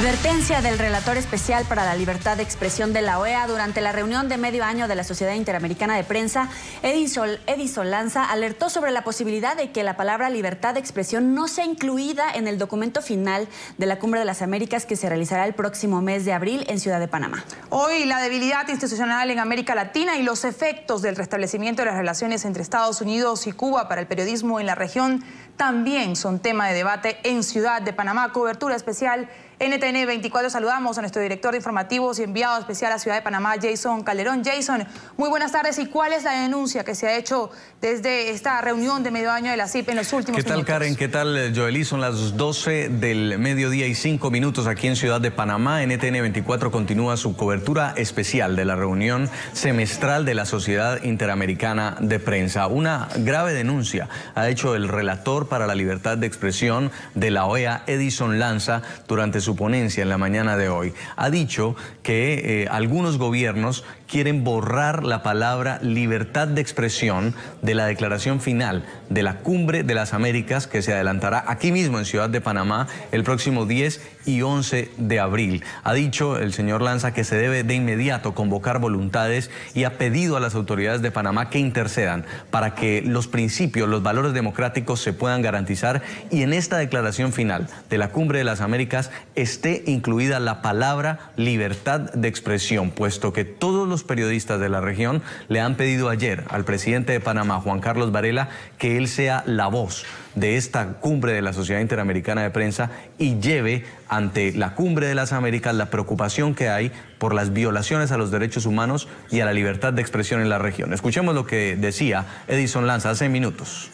Advertencia del relator especial para la libertad de expresión de la OEA durante la reunión de medio año de la Sociedad Interamericana de Prensa. Edison Lanza alertó sobre la posibilidad de que la palabra libertad de expresión no sea incluida en el documento final de la Cumbre de las Américas que se realizará el próximo mes de abril en Ciudad de Panamá. Hoy la debilidad institucional en América Latina y los efectos del restablecimiento de las relaciones entre Estados Unidos y Cuba para el periodismo en la región también son tema de debate en Ciudad de Panamá. Cobertura especial NTN 24. Saludamos a nuestro director de informativos y enviado especial a Ciudad de Panamá, Jason Calderón. Jason, muy buenas tardes. ¿Y cuál es la denuncia que se ha hecho desde esta reunión de medio año de la CIP en los últimos minutos? ¿Qué tal, Karen? ¿Qué tal, Joely? Son las 12 del mediodía y 5 minutos aquí en Ciudad de Panamá. NTN 24 continúa su cobertura especial de la reunión semestral de la Sociedad Interamericana de Prensa. Una grave denuncia ha hecho el relator para la libertad de expresión de la OEA, Edison Lanza, durante su ponencia en la mañana de hoy. Ha dicho que algunos gobiernos quieren borrar la palabra libertad de expresión de la declaración final de la Cumbre de las Américas que se adelantará aquí mismo en Ciudad de Panamá el próximo 10 y 11 de abril. Ha dicho el señor Lanza que se debe de inmediato convocar voluntades y ha pedido a las autoridades de Panamá que intercedan para que los principios, los valores democráticos se puedan garantizar y en esta declaración final de la Cumbre de las Américas esté incluida la palabra libertad de expresión, puesto que todos los periodistas de la región le han pedido ayer al presidente de Panamá, Juan Carlos Varela, que él sea la voz de esta cumbre de la Sociedad Interamericana de Prensa y lleve ante la Cumbre de las Américas la preocupación que hay por las violaciones a los derechos humanos y a la libertad de expresión en la región. Escuchemos lo que decía Edison Lanza hace minutos.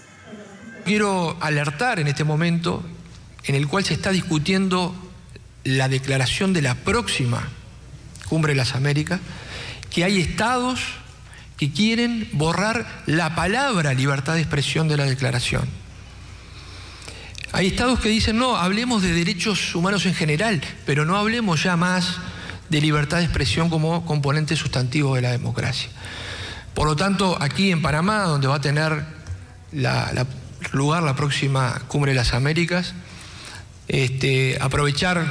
Quiero alertar en este momento en el cual se está discutiendo la declaración de la próxima Cumbre de las Américas, que hay estados que quieren borrar la palabra libertad de expresión de la declaración. Hay estados que dicen, no, hablemos de derechos humanos en general, pero no hablemos ya más de libertad de expresión como componente sustantivo de la democracia. Por lo tanto, aquí en Panamá, donde va a tener lugar la próxima Cumbre de las Américas, aprovechar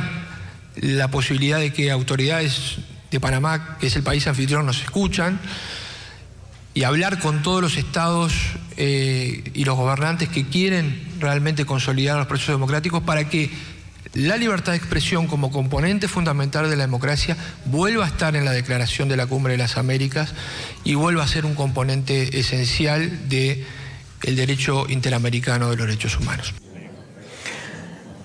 la posibilidad de que autoridades de Panamá, que es el país anfitrión, nos escuchan, y hablar con todos los estados y los gobernantes que quieren realmente consolidar los procesos democráticos para que la libertad de expresión como componente fundamental de la democracia vuelva a estar en la declaración de la Cumbre de las Américas y vuelva a ser un componente esencial del derecho interamericano de los derechos humanos.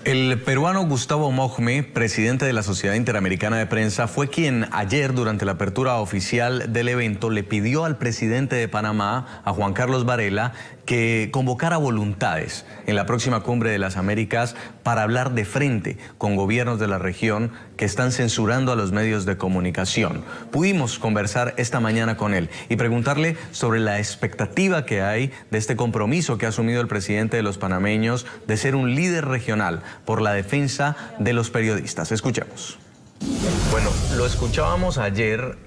El peruano Gustavo Mojme, presidente de la Sociedad Interamericana de Prensa, fue quien ayer, durante la apertura oficial del evento, le pidió al presidente de Panamá, a Juan Carlos Varela, que convocara voluntades en la próxima Cumbre de las Américas para hablar de frente con gobiernos de la región que están censurando a los medios de comunicación. Pudimos conversar esta mañana con él y preguntarle sobre la expectativa que hay de este compromiso que ha asumido el presidente de los panameños de ser un líder regional por la defensa de los periodistas. Escuchemos. Bueno, lo escuchábamos ayer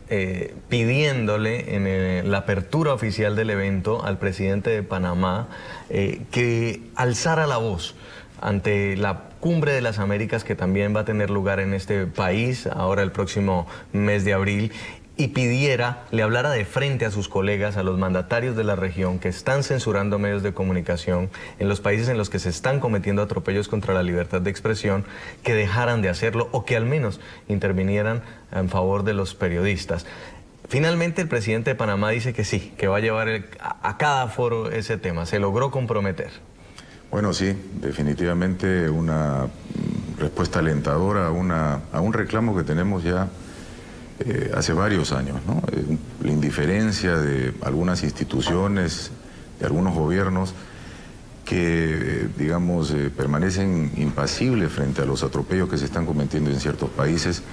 pidiéndole en la apertura oficial del evento al presidente de Panamá que alzara la voz ante la Cumbre de las Américas que también va a tener lugar en este país ahora el próximo mes de abril y le hablara de frente a sus colegas, a los mandatarios de la región que están censurando medios de comunicación en los países en los que se están cometiendo atropellos contra la libertad de expresión, que dejaran de hacerlo o que al menos intervinieran en favor de los periodistas. Finalmente el presidente de Panamá dice que sí, que va a llevar a cada foro ese tema. ¿Se logró comprometer? Bueno, sí, definitivamente una respuesta alentadora a un reclamo que tenemos ya hace varios años, ¿no? La indiferencia de algunas instituciones, de algunos gobiernos que, digamos, permanecen impasibles frente a los atropellos que se están cometiendo en ciertos países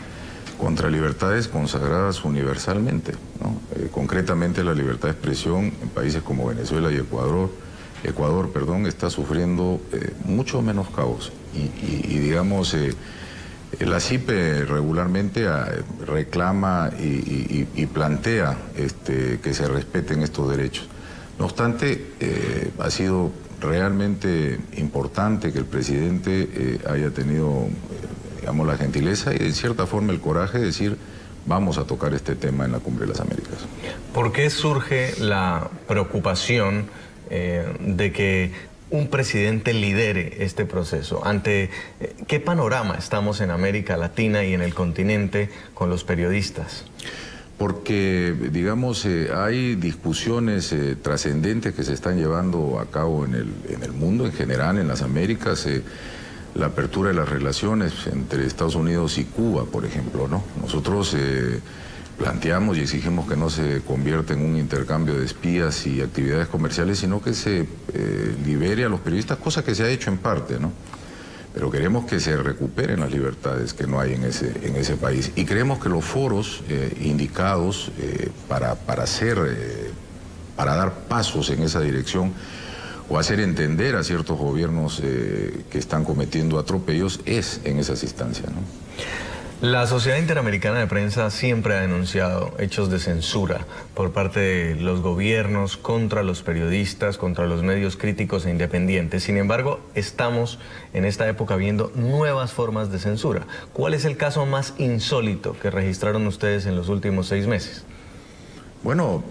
contra libertades consagradas universalmente, ¿no? Concretamente la libertad de expresión en países como Venezuela y Ecuador, está sufriendo mucho menos caos y digamos, la CIP regularmente reclama y plantea que se respeten estos derechos. No obstante, ha sido realmente importante que el presidente haya tenido digamos, la gentileza y de cierta forma el coraje de decir, vamos a tocar este tema en la Cumbre de las Américas. ¿Por qué surge la preocupación de que un presidente lidere este proceso? ¿Ante qué panorama estamos en América Latina y en el continente con los periodistas? Porque, digamos, hay discusiones trascendentes que se están llevando a cabo en el mundo en general, en las Américas, la apertura de las relaciones entre Estados Unidos y Cuba, por ejemplo, ¿no? Nosotros planteamos y exigimos que no se convierta en un intercambio de espías y actividades comerciales, sino que se libere a los periodistas, cosa que se ha hecho en parte, ¿no? Pero queremos que se recuperen las libertades que no hay en ese país. Y creemos que los foros indicados para dar pasos en esa dirección o hacer entender a ciertos gobiernos que están cometiendo atropellos es en esas instancias, ¿no? La Sociedad Interamericana de Prensa siempre ha denunciado hechos de censura por parte de los gobiernos contra los periodistas, contra los medios críticos e independientes. Sin embargo, estamos en esta época viendo nuevas formas de censura. ¿Cuál es el caso más insólito que registraron ustedes en los últimos 6 meses? Bueno,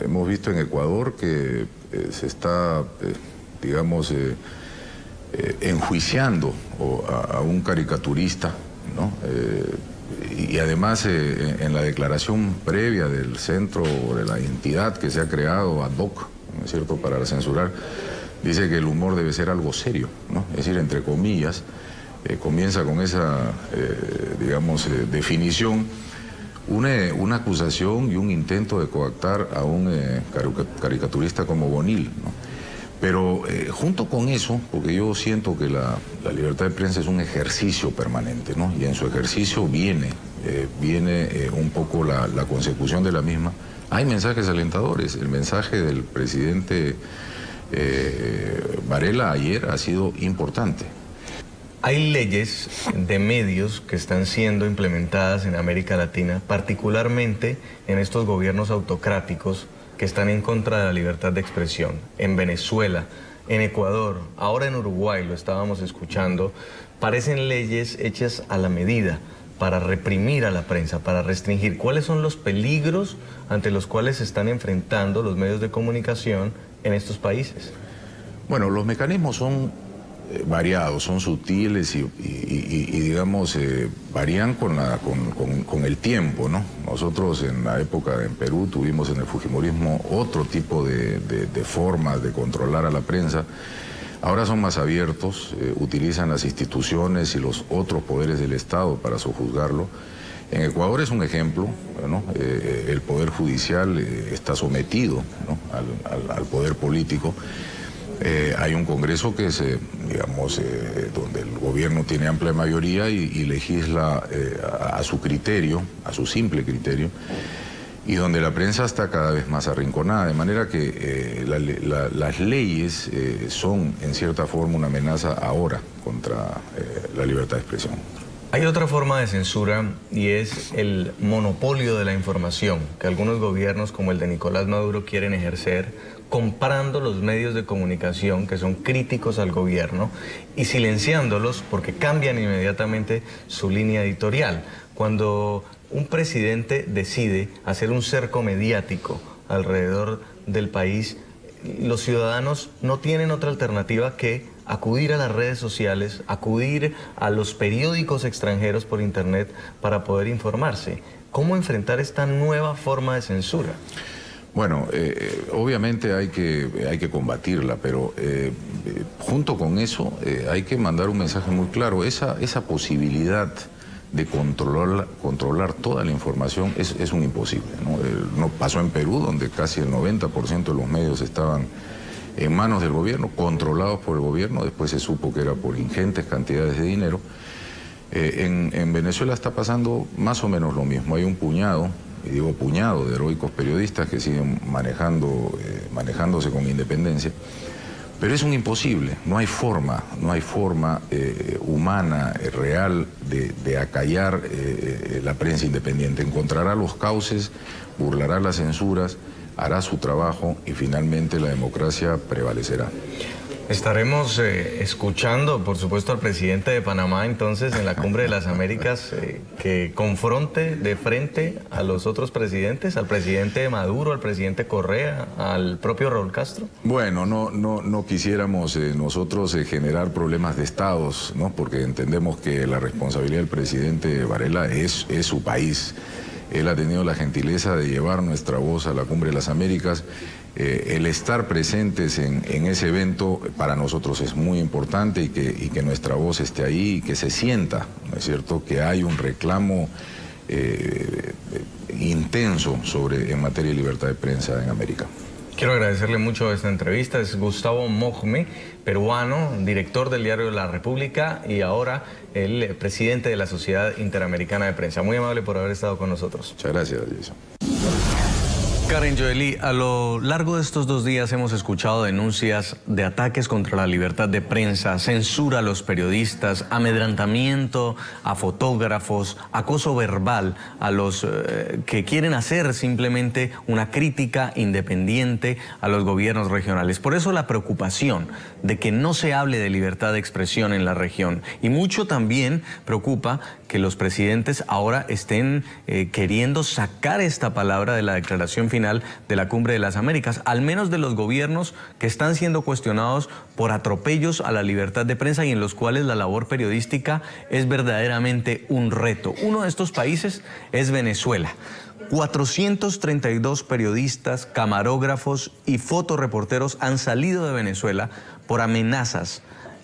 hemos visto en Ecuador que se está, digamos, enjuiciando a un caricaturista, ¿no? Y además en la declaración previa del centro, de la entidad que se ha creado ad hoc, ¿no es cierto?, para censurar, dice que el humor debe ser algo serio, ¿no? Es decir, entre comillas, comienza con esa, digamos, definición, una acusación y un intento de coactar a un caricaturista como Bonil, ¿no? Pero junto con eso, porque yo siento que la libertad de prensa es un ejercicio permanente, ¿no? Y en su ejercicio viene un poco la consecución de la misma. Hay mensajes alentadores. El mensaje del presidente Varela ayer ha sido importante. Hay leyes de medios que están siendo implementadas en América Latina, particularmente en estos gobiernos autocráticos que están en contra de la libertad de expresión. En Venezuela, en Ecuador, ahora en Uruguay, lo estábamos escuchando, parecen leyes hechas a la medida para reprimir a la prensa, para restringir. ¿Cuáles son los peligros ante los cuales se están enfrentando los medios de comunicación en estos países? Bueno, los mecanismos son variados, son sutiles y digamos, varían con el tiempo, ¿no? Nosotros en la época en Perú tuvimos en el fujimorismo otro tipo de formas de controlar a la prensa. Ahora son más abiertos, utilizan las instituciones y los otros poderes del Estado para sojuzgarlo. En Ecuador es un ejemplo, ¿no? El poder judicial está sometido, ¿no?, al poder político. Hay un Congreso que es, digamos, donde el gobierno tiene amplia mayoría y legisla a su criterio, a su simple criterio, y donde la prensa está cada vez más arrinconada, de manera que las leyes son, en cierta forma, una amenaza ahora contra la libertad de expresión. Hay otra forma de censura y es el monopolio de la información que algunos gobiernos como el de Nicolás Maduro quieren ejercer, comprando los medios de comunicación que son críticos al gobierno y silenciándolos porque cambian inmediatamente su línea editorial. Cuando un presidente decide hacer un cerco mediático alrededor del país, los ciudadanos no tienen otra alternativa que acudir a las redes sociales, acudir a los periódicos extranjeros por internet para poder informarse. ¿Cómo enfrentar esta nueva forma de censura? Bueno, obviamente hay que combatirla, pero junto con eso hay que mandar un mensaje muy claro. Esa posibilidad de controlar toda la información es un imposible, ¿no? No pasó en Perú, donde casi el 90% de los medios estaban en manos del gobierno, controlados por el gobierno. Después se supo que era por ingentes cantidades de dinero. En Venezuela está pasando más o menos lo mismo. Hay un puñado, y digo puñado, de heroicos periodistas que siguen manejándose con independencia. Pero es un imposible, no hay forma humana, real, de acallar la prensa independiente. Encontrará los cauces, burlará las censuras, hará su trabajo y finalmente la democracia prevalecerá. Estaremos escuchando, por supuesto, al presidente de Panamá, entonces, en la Cumbre de las Américas, que confronte de frente a los otros presidentes, al presidente Maduro, al presidente Correa, al propio Raúl Castro. Bueno, no quisiéramos nosotros generar problemas de estados, ¿no? Porque entendemos que la responsabilidad del presidente Varela es su país. Él ha tenido la gentileza de llevar nuestra voz a la Cumbre de las Américas. El estar presentes en ese evento para nosotros es muy importante y que nuestra voz esté ahí y que se sienta, ¿no es cierto?, que hay un reclamo intenso en materia de libertad de prensa en América. Quiero agradecerle mucho esta entrevista. Es Gustavo Mojme, peruano, director del diario La República y ahora el presidente de la Sociedad Interamericana de Prensa. Muy amable por haber estado con nosotros. Muchas gracias, Jason. Karen Joely, a lo largo de estos 2 días hemos escuchado denuncias de ataques contra la libertad de prensa, censura a los periodistas, amedrantamiento a fotógrafos, acoso verbal a los que quieren hacer simplemente una crítica independiente a los gobiernos regionales. Por eso la preocupación de que no se hable de libertad de expresión en la región. Y mucho también preocupa que los presidentes ahora estén queriendo sacar esta palabra de la declaración final de la Cumbre de las Américas, al menos de los gobiernos que están siendo cuestionados por atropellos a la libertad de prensa y en los cuales la labor periodística es verdaderamente un reto. Uno de estos países es Venezuela. 432 periodistas, camarógrafos y fotoreporteros han salido de Venezuela por amenazas.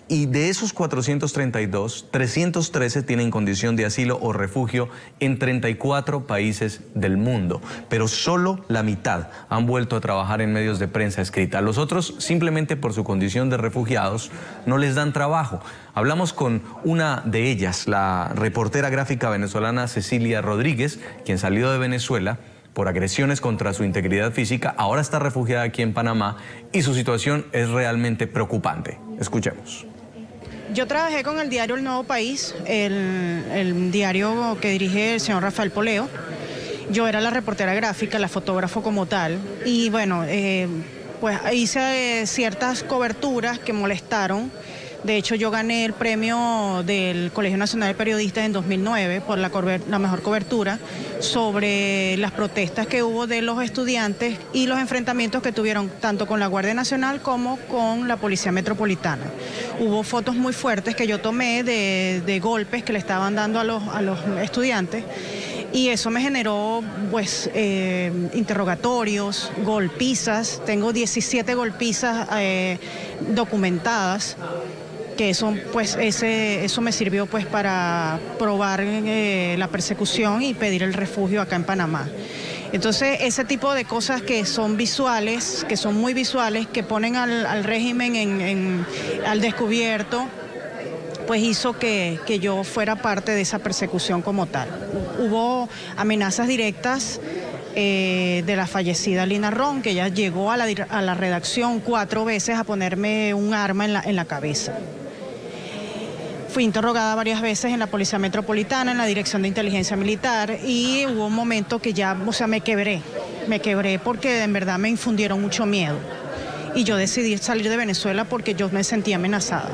Y de esos 432, 313 tienen condición de asilo o refugio en 34 países del mundo. Pero solo la mitad han vuelto a trabajar en medios de prensa escrita. Los otros, simplemente por su condición de refugiados, no les dan trabajo. Hablamos con una de ellas, la reportera gráfica venezolana Cecilia Rodríguez, quien salió de Venezuela por agresiones contra su integridad física, ahora está refugiada aquí en Panamá y su situación es realmente preocupante. Escuchemos. Yo trabajé con el diario El Nuevo País, el diario que dirige el señor Rafael Poleo. Yo era la reportera gráfica, la fotógrafo como tal. Y bueno, pues hice ciertas coberturas que molestaron. De hecho, yo gané el premio del Colegio Nacional de Periodistas en 2009 por la mejor cobertura sobre las protestas que hubo de los estudiantes y los enfrentamientos que tuvieron tanto con la Guardia Nacional como con la Policía Metropolitana. Hubo fotos muy fuertes que yo tomé de golpes que le estaban dando a los estudiantes. Y eso me generó, pues, interrogatorios, golpizas. Tengo 17 golpizas documentadas, que eso, pues, eso me sirvió, pues, para probar la persecución y pedir el refugio acá en Panamá. Entonces, ese tipo de cosas que son visuales, que son muy visuales, que ponen al régimen al descubierto, pues hizo que yo fuera parte de esa persecución como tal. Hubo amenazas directas de la fallecida Lina Ron, que ella llegó a la redacción 4 veces a ponerme un arma en la cabeza. Fui interrogada varias veces en la Policía Metropolitana, en la Dirección de Inteligencia Militar, y hubo un momento que ya, o sea, me quebré porque en verdad me infundieron mucho miedo. Y yo decidí salir de Venezuela porque yo me sentía amenazada.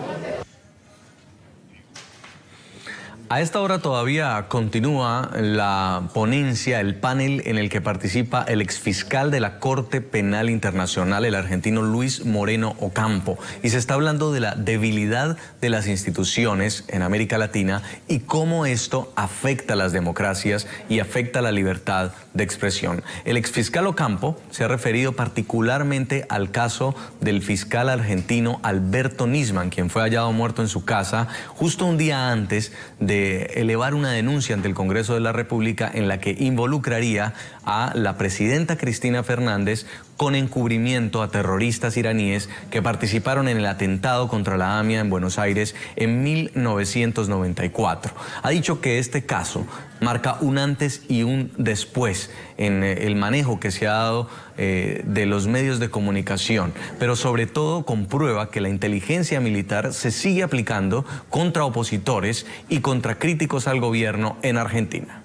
A esta hora todavía continúa la ponencia, el panel en el que participa el exfiscal de la Corte Penal Internacional, el argentino Luis Moreno Ocampo. Y se está hablando de la debilidad de las instituciones en América Latina y cómo esto afecta a las democracias y afecta a la libertad de expresión. El exfiscal Ocampo se ha referido particularmente al caso del fiscal argentino Alberto Nisman, quien fue hallado muerto en su casa justo un día antes de elevar una denuncia ante el Congreso de la República en la que involucraría a la presidenta Cristina Fernández con encubrimiento a terroristas iraníes que participaron en el atentado contra la AMIA en Buenos Aires en 1994. Ha dicho que este caso marca un antes y un después en el manejo que se ha dado de los medios de comunicación, pero sobre todo comprueba que la inteligencia militar se sigue aplicando contra opositores y contra críticos al gobierno en Argentina.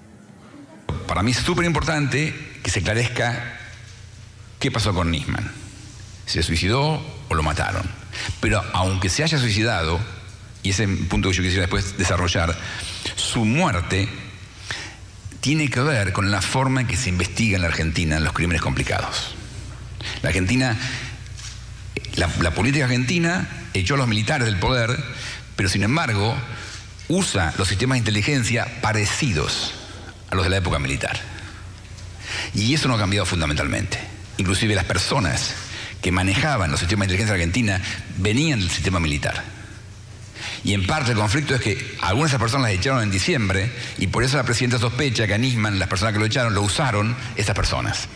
Para mí es súper importante que se esclarezca qué pasó con Nisman. ¿Se suicidó o lo mataron? Pero aunque se haya suicidado, y ese es el punto que yo quisiera después desarrollar, su muerte tiene que ver con la forma en que se investiga en la Argentina los crímenes complicados. La Argentina, la política argentina echó a los militares del poder, pero sin embargo usa los sistemas de inteligencia parecidos a los de la época militar. Y eso no ha cambiado fundamentalmente. Inclusive las personas que manejaban los sistemas de inteligencia argentina venían del sistema militar. Y en parte el conflicto es que algunas de esas personas las echaron en diciembre y por eso la presidenta sospecha que a Nisman, las personas que lo echaron, lo usaron estas personas.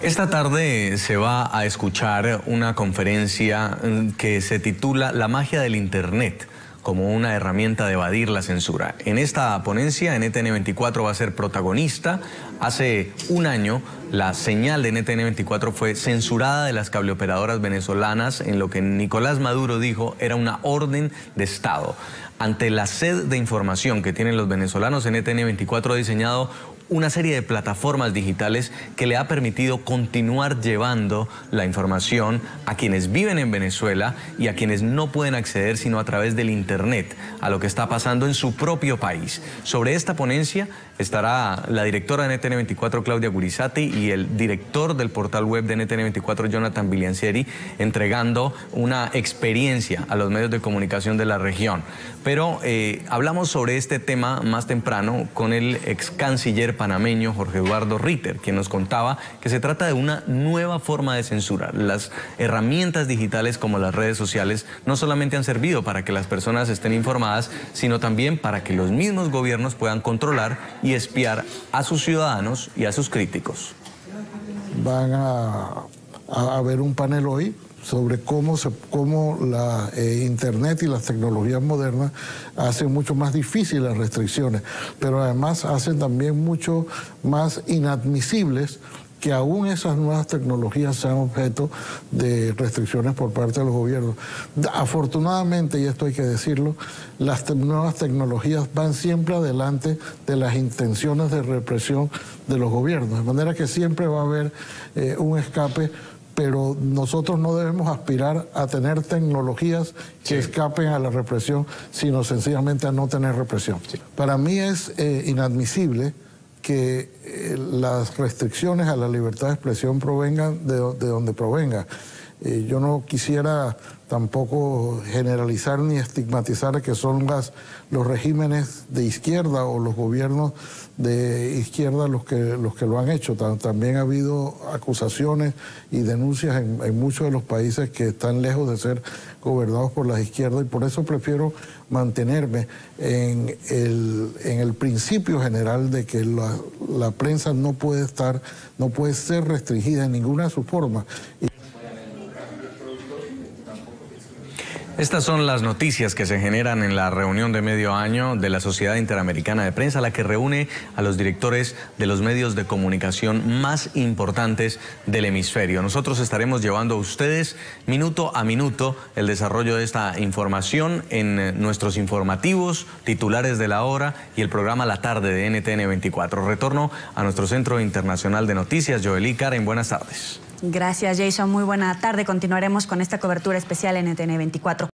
Esta tarde se va a escuchar una conferencia que se titula La magia del Internet como una herramienta de evadir la censura. En esta ponencia, NTN24 va a ser protagonista. Hace un año, la señal de NTN24 fue censurada de las cableoperadoras venezolanas en lo que Nicolás Maduro dijo era una orden de Estado. Ante la sed de información que tienen los venezolanos, NTN24 ha diseñado una serie de plataformas digitales que le ha permitido continuar llevando la información a quienes viven en Venezuela y a quienes no pueden acceder sino a través del Internet a lo que está pasando en su propio país. Sobre esta ponencia estará la directora de NTN24, Claudia Gurizati, y el director del portal web de NTN24, Jonathan Biliancieri, entregando una experiencia a los medios de comunicación de la región. Pero hablamos sobre este tema más temprano con el ex canciller panameño Jorge Eduardo Ritter, quien nos contaba que se trata de una nueva forma de censura. Las herramientas digitales como las redes sociales no solamente han servido para que las personas estén informadas, sino también para que los mismos gobiernos puedan controlar y espiar a sus ciudadanos y a sus críticos. Van a haber un panel hoy sobre cómo la Internet y las tecnologías modernas hacen mucho más difíciles las restricciones, pero además hacen también mucho más inadmisibles que aún esas nuevas tecnologías sean objeto de restricciones por parte de los gobiernos. Afortunadamente, y esto hay que decirlo, las nuevas tecnologías van siempre adelante de las intenciones de represión de los gobiernos, de manera que siempre va a haber un escape, pero nosotros no debemos aspirar a tener tecnologías que escapen a la represión, sino sencillamente a no tener represión. Para mí es inadmisible que las restricciones a la libertad de expresión provengan de donde provenga. Yo no quisiera tampoco generalizar ni estigmatizar que son los regímenes de izquierda o los gobiernos de izquierda los que lo han hecho. También ha habido acusaciones y denuncias en muchos de los países que están lejos de ser gobernados por las izquierdas, y por eso prefiero mantenerme en el principio general de que la prensa no puede ser restringida en ninguna de sus formas. Estas son las noticias que se generan en la reunión de medio año de la Sociedad Interamericana de Prensa, la que reúne a los directores de los medios de comunicación más importantes del hemisferio. Nosotros estaremos llevando a ustedes minuto a minuto el desarrollo de esta información en nuestros informativos, titulares de la hora y el programa La Tarde de NTN24. Retorno a nuestro Centro Internacional de Noticias. Joely, Karen, buenas tardes. Gracias, Jason. Muy buena tarde. Continuaremos con esta cobertura especial en NTN24.